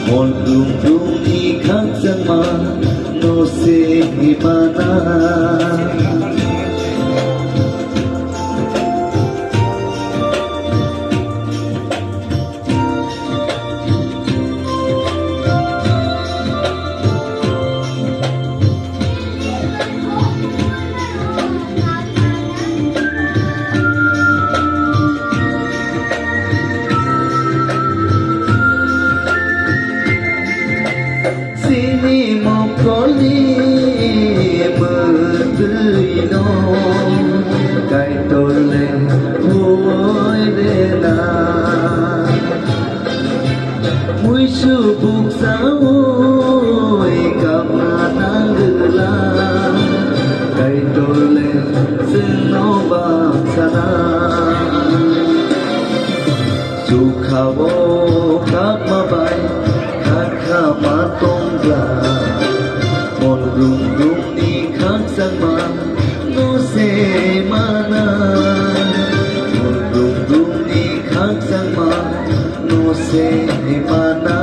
Mon rum rum ni khang sang ma no se hi mana Buk sawoy kamanang gelang kay dole seno bangsana sukhawo kapmabay kakhamatong gla mon rum rum ni khang sang ma no se mana mon rum rum ni khang sang ma no se mana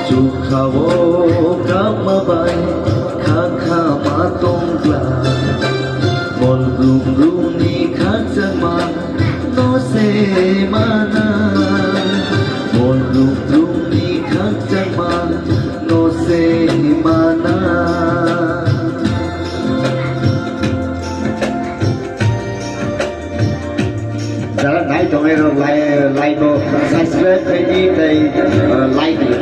Chukhawo kapmabay kakhamatong gla mon rum rum ni khang sang ma no se mana mon rum rum ni khang sang ma no se mana Đó nãy tụi em like cô subscribe cái like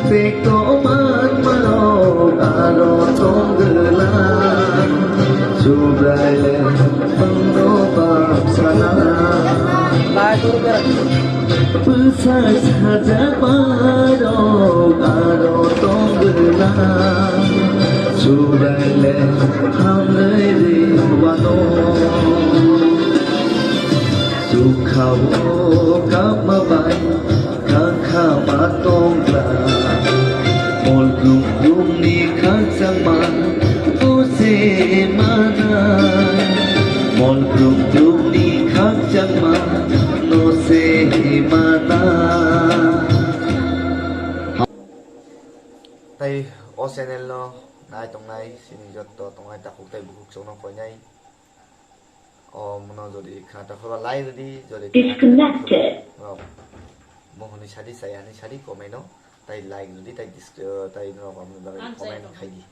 Việc tổ man mà lo trong gửi lan dù lại lên bằng nó bạc sana bữa sai xa giá mà lo trong gửi lan dù lại lên ham lấy đi và nó dù khảo các mà bay kakhamatong gla mon rum rum ni khang sang ma no se mana mon rum rum ni khang sang ma no se mana tay o channel lo nai tong nai sin jot to tong nai ta khuk tai bu khuk chong nang ko nyai o mono jodi khata khola lai jodi disconnected mohoni sadi saya ni sadi komen no tai like jodi tai no comment khai di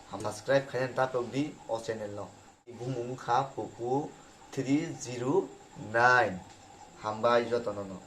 ham subscribe khayan ta tok di o channel no bumung kha pupu 309 hambai jotono no